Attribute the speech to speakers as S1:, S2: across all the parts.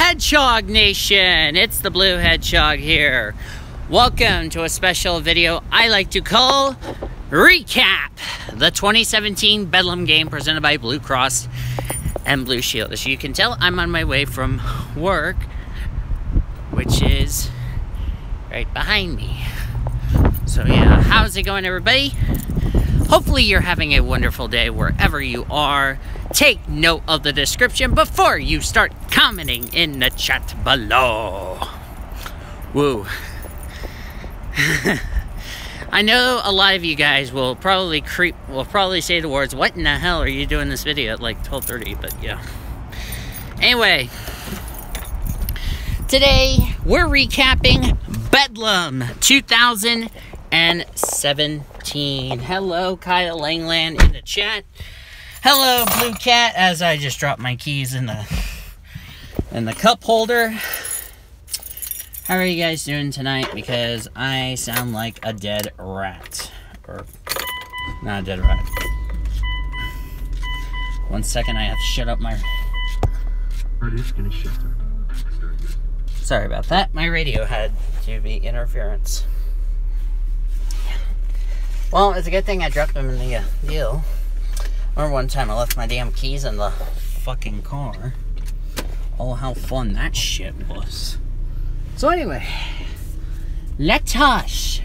S1: Hedgehog Nation, it's the Blue Hedgehog here. Welcome to a special video I like to call Recap, the 2017 Bedlam game presented by Blue Cross and Blue Shield. As you can tell, I'm on my way from work, which is right behind me. So yeah, how's it going, everybody? Hopefully you're having a wonderful day wherever you are. Take note of the description before you start commenting in the chat below. Woo. I know a lot of you guys will probably say the words, what in the hell are you doing this video at like 12:30, but yeah. Anyway, today we're recapping Bedlam 2017. Hello, Kyle Langland in the chat. Hello, Blue Cat, as I just dropped my keys in the cup holder. How are you guys doing tonight? Because I sound like a dead rat. Or, not a dead rat. 1 second, I have to shut up my...
S2: Radio's gonna shut up.
S1: Sorry about that. My radio had to be interference. Well, it's a good thing I dropped them in the deal. I remember one time I left my damn keys in the fucking car. Oh, how fun that shit was. So anyway, let us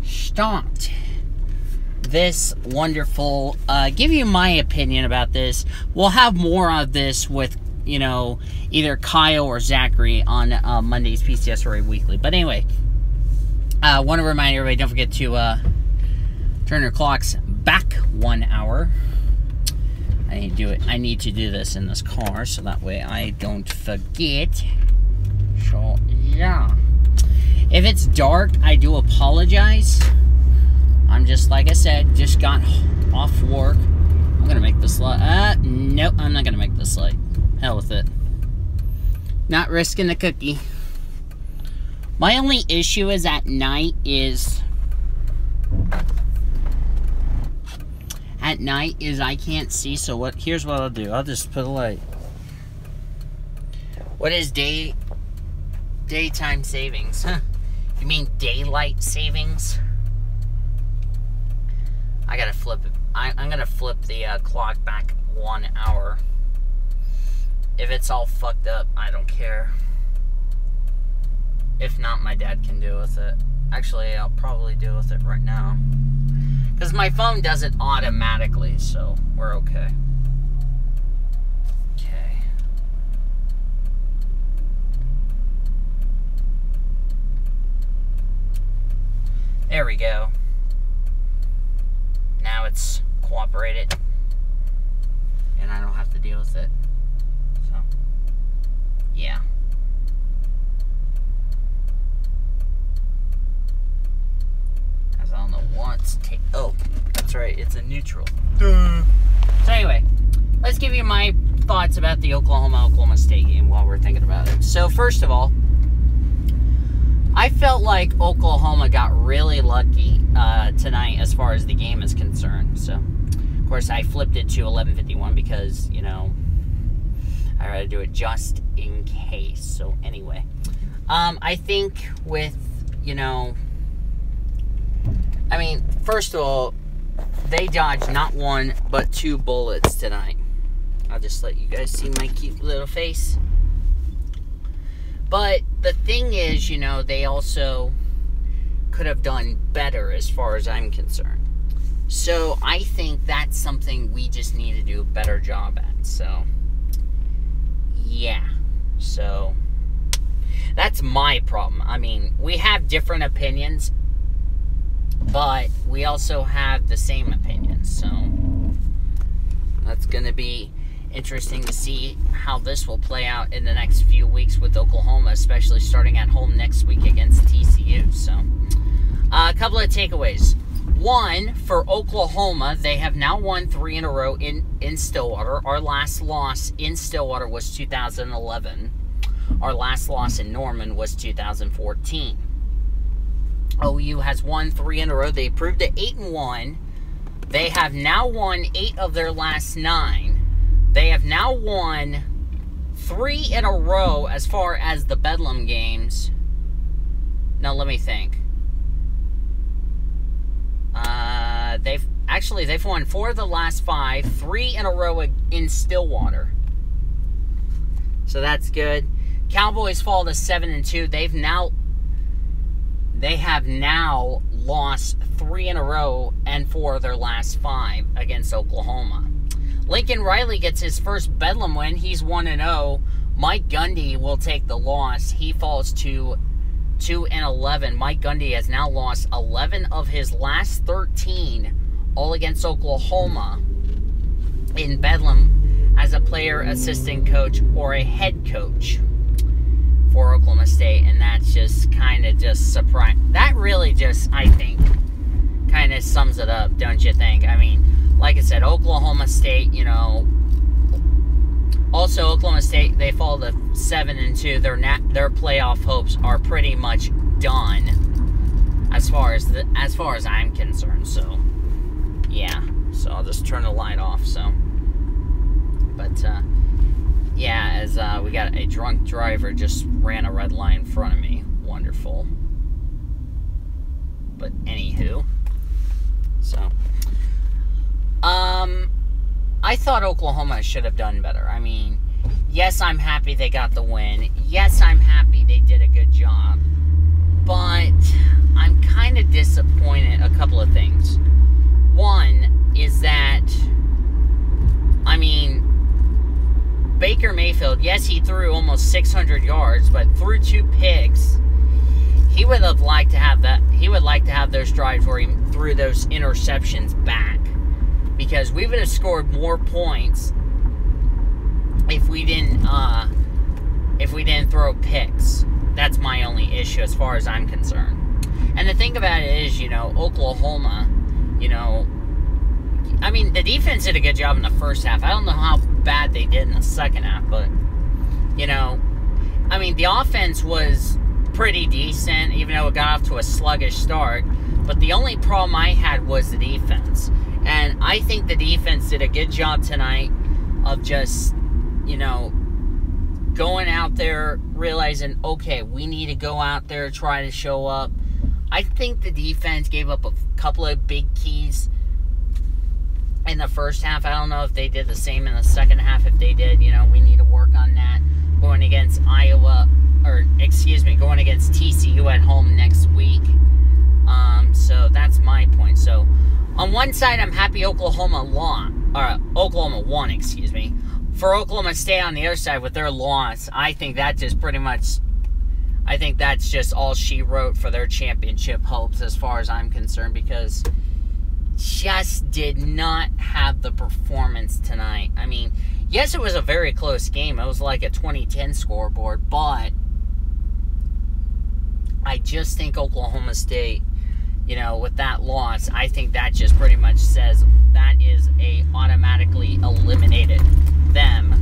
S1: start this wonderful, give you my opinion about this. We'll have more of this with, you know, either Kyle or Zachary on Monday's PCSRA Weekly. But anyway, I want to remind everybody, don't forget to turn your clocks back 1 hour. I need to do this in this car, so that way I don't forget. So, yeah. If it's dark, I do apologize. I'm just, like I said, just got off work. I'm gonna make this light. Nope, I'm not gonna make this light. Hell with it. Not risking the cookie. My only issue is at night is... I can't see, so here's what I'll do. I'll just put a light. What is daytime savings? Huh? You mean daylight savings? I gotta flip it. I'm gonna flip the clock back 1 hour. If it's all fucked up, I don't care. If not, my dad can deal with it. Actually, I'll probably deal with it right now. Because my phone does it automatically, so we're okay. Okay. There we go. Now it's cooperated. And I don't have to deal with it. So, yeah. I don't know what's oh, that's right, it's a neutral. Duh. So anyway, let's give you my thoughts about the Oklahoma State game while we're thinking about it. So first of all, I felt like Oklahoma got really lucky tonight as far as the game is concerned. So, of course, I flipped it to 11:51 because, you know, I had to do it just in case. So anyway, I think with, you know, I mean, first of all, they dodged not one, but 2 bullets tonight. I'll just let you guys see my cute little face. But the thing is, you know, they also could have done better as far as I'm concerned. So I think that's something we just need to do a better job at. So, yeah. So, that's my problem. I mean, we have different opinions, but we also have the same opinions, so that's going to be interesting to see how this will play out in the next few weeks with Oklahoma, especially starting at home next week against TCU. So, a couple of takeaways. One, for Oklahoma, they have now won 3 in a row in Stillwater. Our last loss in Stillwater was 2011. Our last loss in Norman was 2014. OU has won 3 in a row. They improved to 8-1. They have now won 8 of their last 9. They have now won 3 in a row as far as the Bedlam games. Now, let me think. They've won 4 of the last 5, 3 in a row in Stillwater. So that's good. Cowboys fall to 7-2. They have now lost 3 in a row and 4 of their last 5 against Oklahoma. Lincoln Riley gets his first Bedlam win. He's 1-0. Mike Gundy will take the loss. He falls to 2-11. Mike Gundy has now lost 11 of his last 13, all against Oklahoma in Bedlam as a player, assistant coach, or a head coach for Oklahoma State. And that's just kind of just surprising. That really just, I think, kind of sums it up, don't you think? I mean, like I said, Oklahoma State, you know, also Oklahoma State, they fall to 7-2. Their playoff hopes are pretty much done as far as I'm concerned. So, yeah. So I'll just turn the light off. So, but yeah, as we got a drunk driver just ran a red line in front of me. Wonderful. But anywho, so I thought Oklahoma should have done better. I mean, yes, I'm happy they got the win. Yes, I'm happy they did a good job. But I'm kind of disappointed a couple of things. One is that, I mean, Baker Mayfield, yes, he threw almost 600 yards, but threw 2 picks. He would have liked to have that. He would like to have those drives where he threw those interceptions back, because we would have scored more points if we didn't throw picks. That's my only issue as far as I'm concerned. And the thing about it is, you know, Oklahoma, you know, I mean, the defense did a good job in the first half. I don't know how bad they did in the second half, but, you know, I mean, the offense was pretty decent, even though it got off to a sluggish start. But the only problem I had was the defense. And I think the defense did a good job tonight of just, you know, going out there, realizing, okay, we need to go out there, try to show up. I think the defense gave up a couple of big keys in the first half. I don't know if they did the same in the second half. If they did, you know, we need to work on that going against going against TCU at home next week. So that's my point. So on one side, I'm happy Oklahoma won, excuse me. For Oklahoma State on the other side with their loss, I think that just pretty much, I think that's just all she wrote for their championship hopes as far as I'm concerned, because just did not have the performance tonight. I mean, yes, it was a very close game. It was like a 20-10 scoreboard, but I just think Oklahoma State, you know, with that loss, I think that just pretty much says that is automatically eliminated them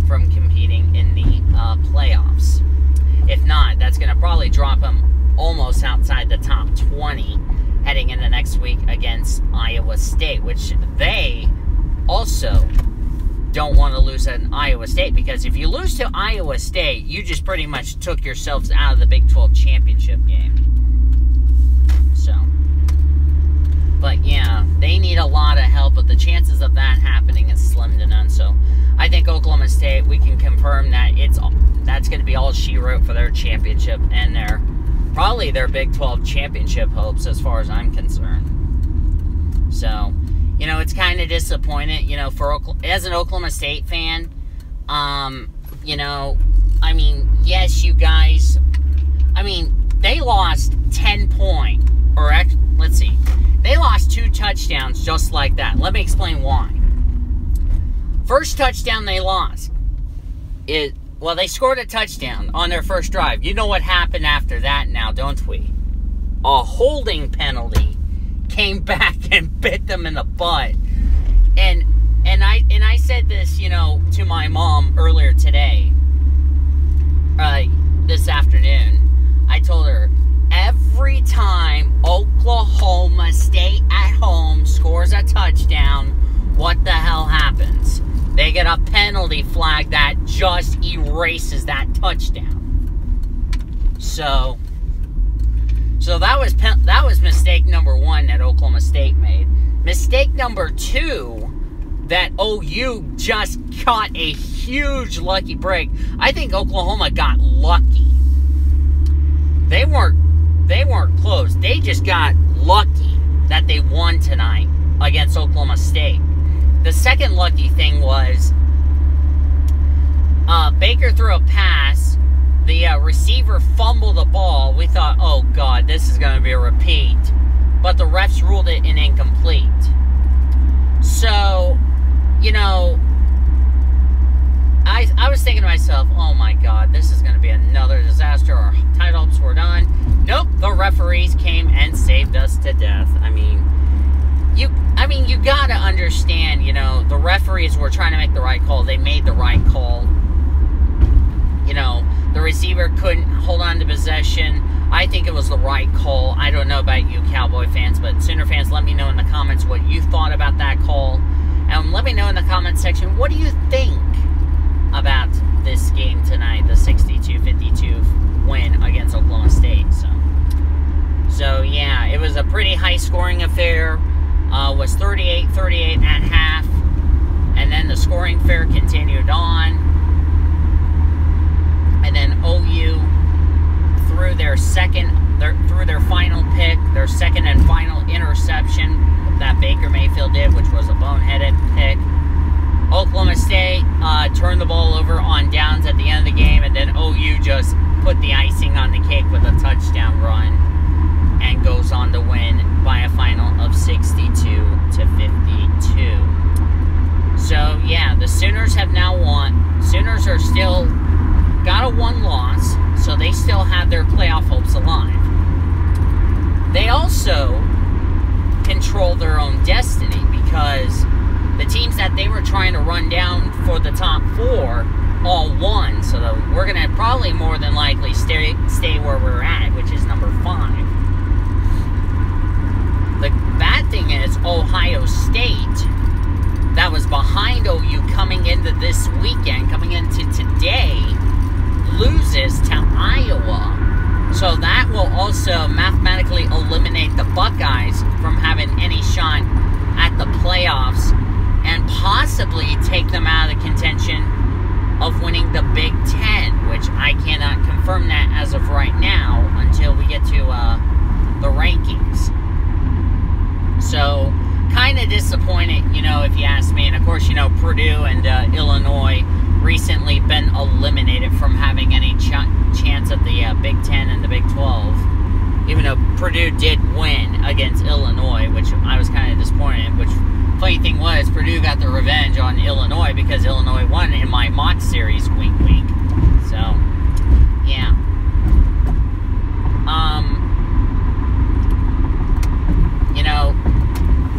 S1: from competing in the playoffs. If not, that's going to probably drop them almost outside the top 20 heading into next week against Iowa State, which they also don't want to lose at Iowa State, because if you lose to Iowa State, you just pretty much took yourselves out of the Big 12 championship game. So, but yeah, they need a lot of help, but the chances of that happening is slim to none. So I think Oklahoma State, we can confirm that that's going to be all she wrote for their championship and probably their Big 12 championship hopes as far as I'm concerned. So, you know, it's kind of disappointing, you know, as an Oklahoma State fan. You know, I mean, yes, you guys, I mean, they lost 10 points, let's see, they lost 2 touchdowns just like that. Let me explain why. First touchdown they lost, they scored a touchdown on their first drive. You know what happened after that now, don't we? A holding penalty came back and bit them in the butt. And I said this, you know, to my mom earlier today, this afternoon. I told her, every time Oklahoma State at home scores a touchdown, what the hell happens? they get a penalty flag that just erases that touchdown. So that was mistake number one that Oklahoma State made. Mistake number two, that OU just caught a huge lucky break. I think Oklahoma got lucky. They weren't close. They just got lucky that they won tonight against Oklahoma State. The second lucky thing was Baker threw a pass. The receiver fumbled the ball. We thought, oh God, this is going to be a repeat. But the refs ruled it an incomplete. So, you know, I was thinking to myself, oh my God, this is going to be another disaster. Our tight hopes were done. Nope, the referees came and saved us to death. I mean, you gotta understand, you know, the referees were trying to make the right call. They made the right call. You know, the receiver couldn't hold on to possession. I think it was the right call. I don't know about you Cowboy fans, but Sooner fans, let me know in the comments what you thought about that call. And let me know in the comment section, what do you think about this game tonight, the 62-52 win against Oklahoma State. So yeah, it was a pretty high-scoring affair. Was 38-38 at half, and then the scoring affair continued on. And then OU threw their final pick, their second and final interception that Baker Mayfield did, which was a boneheaded pick. Oklahoma State turned the ball over on downs at the end of the game, and then OU just put the icing on the cake with a touchdown run and goes on to win by a final of 62-52. So, yeah, the Sooners have now won. Sooners are still got a 1 loss, so they still have their playoff hopes alive. They also control their own destiny because the teams that they were trying to run down for the top 4 all won. So we're going to probably more than likely stay where we're at, which is number 5. The bad thing is Ohio State, that was behind OU coming into this weekend, coming into today, loses to Iowa. So that will also mathematically eliminate the Buckeyes from having any shot at the playoffs and possibly take them out of the contention of winning the Big Ten, which I cannot confirm that as of right now until we get to the rankings. So, kind of disappointed, you know, if you ask me. And, of course, you know, Purdue and Illinois recently been eliminated from having any chance at the Big Ten and the Big 12. Even though Purdue did win against Illinois, which I was kind of disappointed in. Which, funny thing was, Purdue got the revenge on Illinois because Illinois won in my mock series, wink, wink. So, yeah. You know,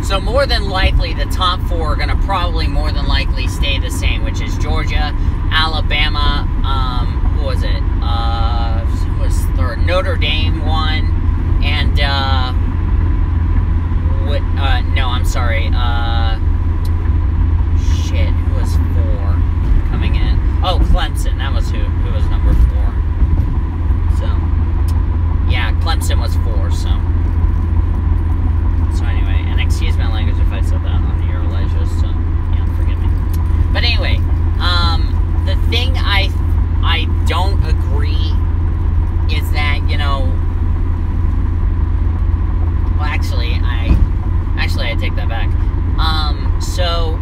S1: so more than likely, the top 4 are going to probably more than likely stay the same, which is Georgia, Alabama, who was it? Who was third? Notre Dame won, and, no, I'm sorry, shit, who was 4 coming in? Oh, Clemson, that was who was number 4. So, yeah, Clemson was 4, so anyway, and excuse my language if I said that on your leisure, so, yeah, forgive me. But anyway, the thing I don't agree is that, you know, well, actually, I take that back. So,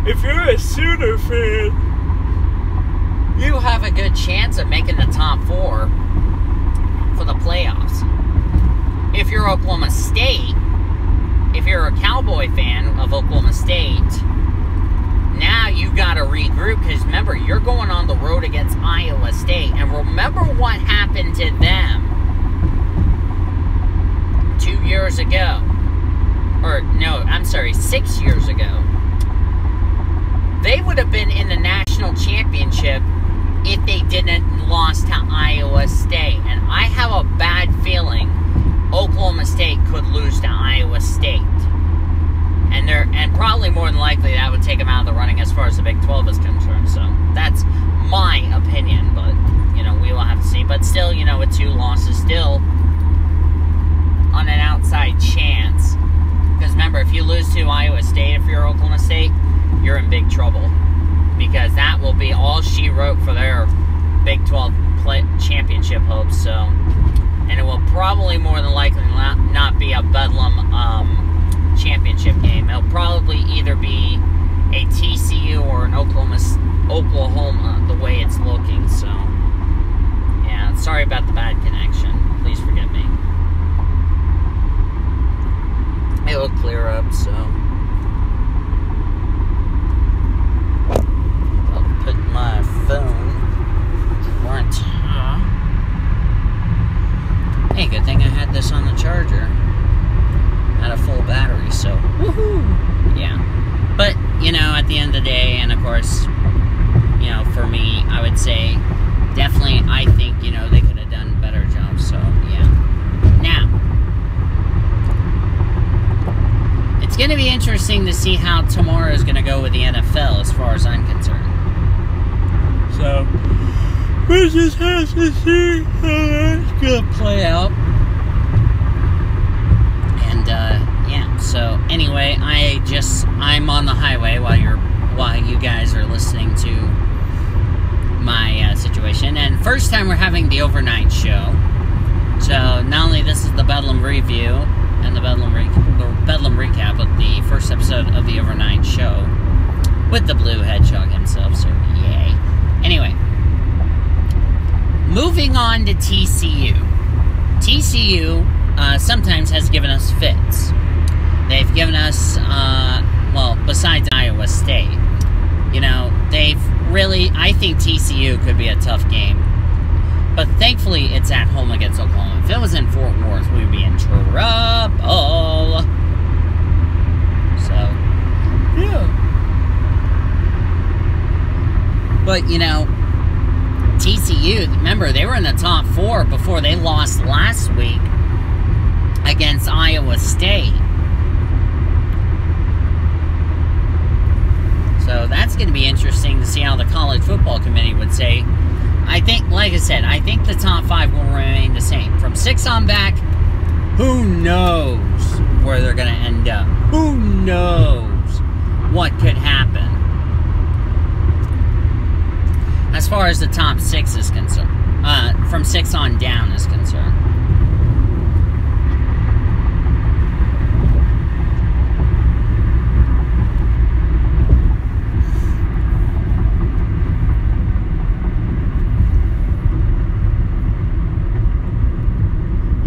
S1: if you're a Sooner fan, you have a good chance of making the top 4 for the playoffs. If you're Oklahoma State, if you're a Cowboy fan of Oklahoma State, now you got to regroup because remember, you're going on the road against Iowa State. And remember what happened to them 2 years ago. Or, no, I'm sorry, 6 years ago. They would have been in the national championship if they didn't lose to Iowa State. And I have a bad feeling Oklahoma State could lose to Iowa State. And probably more than likely that would take them out of the running as far as the Big 12 is concerned. So that's my opinion, but you know, we will have to see. But still, you know, with 2 losses, still on an outside chance. Because remember, if you lose to Iowa State, if you're Oklahoma State, you're in big trouble. Because that will be all she wrote for their Big 12 championship hopes. So, and it will probably more than likely not be a Bedlam championship game. It'll probably either be a TCU or an Oklahoma, the way it's looking. So, yeah, sorry about the bad connection. Please forgive me. It'll clear up, so I'll put my phone where it's hey, good thing I had this on the charger. Had a full battery, so woohoo! Yeah. But, you know, at the end of the day, and of course, you know, for me, I would say definitely, I think, you know, they could have done a better job, so yeah. Now, it's going to be interesting to see how tomorrow is going to go with the NFL as far as I'm concerned. So, we just have to see how that's going to play out. And, yeah, so anyway, I'm on the highway while you guys are listening to my situation. And first time we're having the overnight show. So, not only this is the Bedlam review and the Bedlam Recap of the first episode of the overnight show with the Blue Hedgehog himself, so yay. Anyway, moving on to TCU. TCU sometimes has given us fits. They've given us, well, besides Iowa State, you know, they've really, I think TCU could be a tough game. But thankfully, it's at home against Oklahoma. If it was in Fort Worth, we'd be in trouble. So, yeah. But, you know, TCU, remember, they were in the top 4 before they lost last week against Iowa State. So that's going to be interesting to see how the College Football Committee would say. I think, like I said, I think the top 5 will remain the same. From 6 on back, who knows where they're going to end up? Who knows what could happen? As far as the top 6 is concerned. From 6 on down is concerned.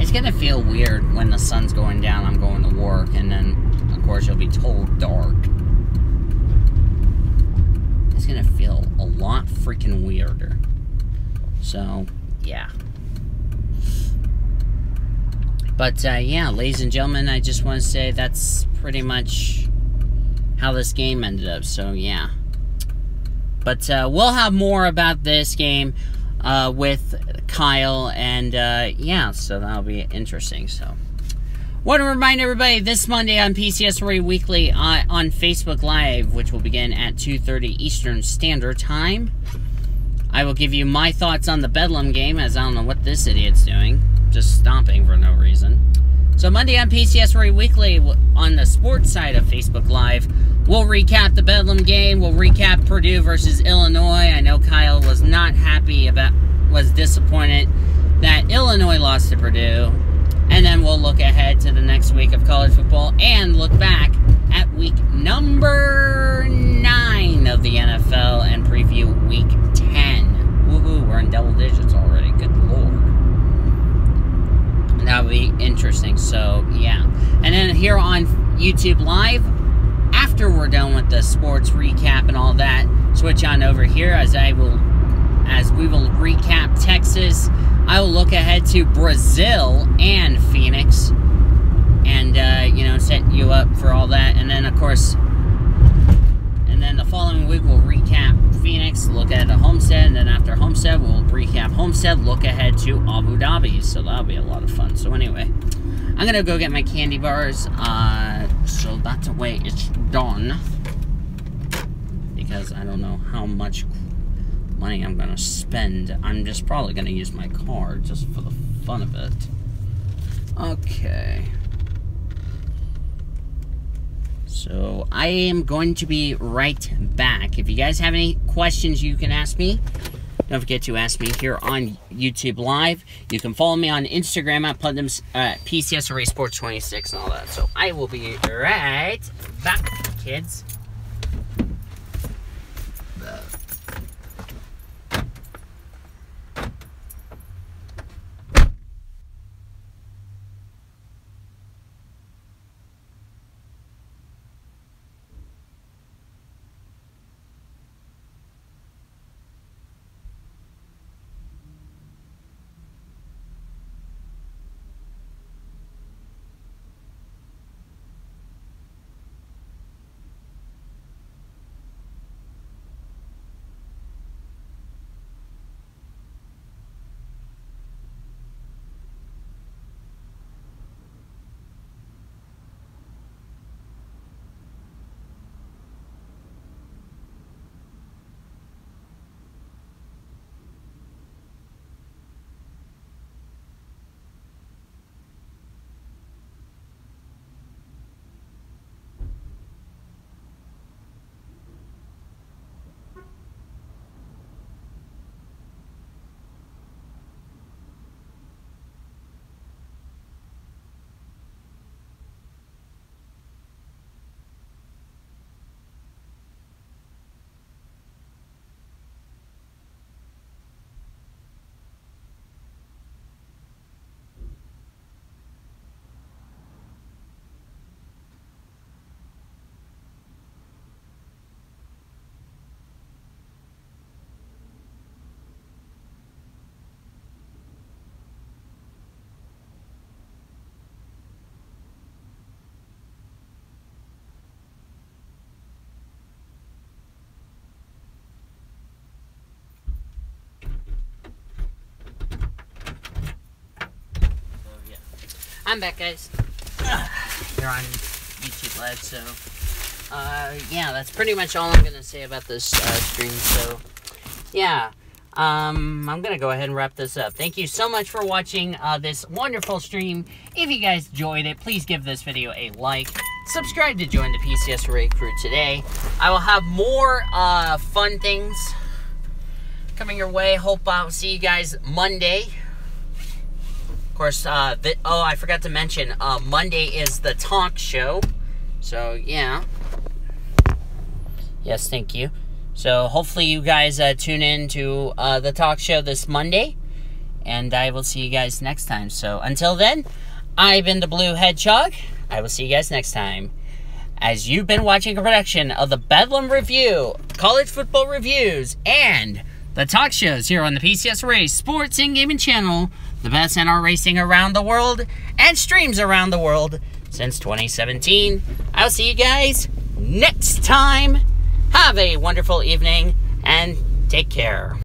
S1: It's gonna feel weird when the sun's going down, I'm going to work, and then, of course, you'll be told dark. It's gonna feel a lot freaking weirder. So, yeah. But, yeah, ladies and gentlemen, I just want to say that's pretty much how this game ended up, so, yeah. But, we'll have more about this game with Kyle, and yeah, so that'll be interesting. So, want to remind everybody, this Monday on PCS Weekly on Facebook Live, which will begin at 2:30 Eastern Standard Time, I will give you my thoughts on the Bedlam game, as I don't know what this idiot's doing, just stomping for no reason. So Monday on PCS Weekly, on the sports side of Facebook Live, we'll recap the Bedlam game. We'll recap Purdue versus Illinois. I know Kyle was not happy was disappointed that Illinois lost to Purdue. And then we'll look ahead to the next week of college football and look back at week number 9 of the NFL and preview week 10. Woohoo, we're in double digits already. Good Lord. That'll be interesting. So, yeah. And then here on YouTube Live, after we're done with the sports recap and all that, switch on over here as we will recap Texas. I will look ahead to Brazil and Phoenix, and you know, set you up for all that. And then, of course, and then the following week we'll recap Phoenix, look at the Homestead, and then after Homestead we'll recap Homestead, look ahead to Abu Dhabi. So that'll be a lot of fun. So anyway, I'm gonna go get my candy bars, So that's the way it's done. Because I don't know how much money I'm gonna spend. I'm just probably gonna use my card just for the fun of it. Okay. So I am going to be right back. If you guys have any questions, you can ask me. Don't forget to ask me here on YouTube Live. You can follow me on Instagram at PCS Array Sports 26 and all that. So I will be right back, kids. I'm back, guys. Here on YouTube Live, so yeah, that's pretty much all I'm gonna say about this stream. So yeah, I'm gonna go ahead and wrap this up. Thank you so much for watching this wonderful stream. If you guys enjoyed it, please give this video a like. Subscribe to join the PCS Array crew today. I will have more fun things coming your way. Hope I'll see you guys Monday. Of course, oh, I forgot to mention, Monday is the talk show. So, yeah. Yes, thank you. So, hopefully you guys tune in to the talk show this Monday. And I will see you guys next time. So, until then, I've been the Blue Hedgehog. I will see you guys next time. As you've been watching a production of the Bedlam Review, College Football Reviews, and the talk shows here on the PCS Array Sports and Gaming Channel, the best NR racing around the world, and streams around the world since 2017. I'll see you guys next time. Have a wonderful evening, and take care.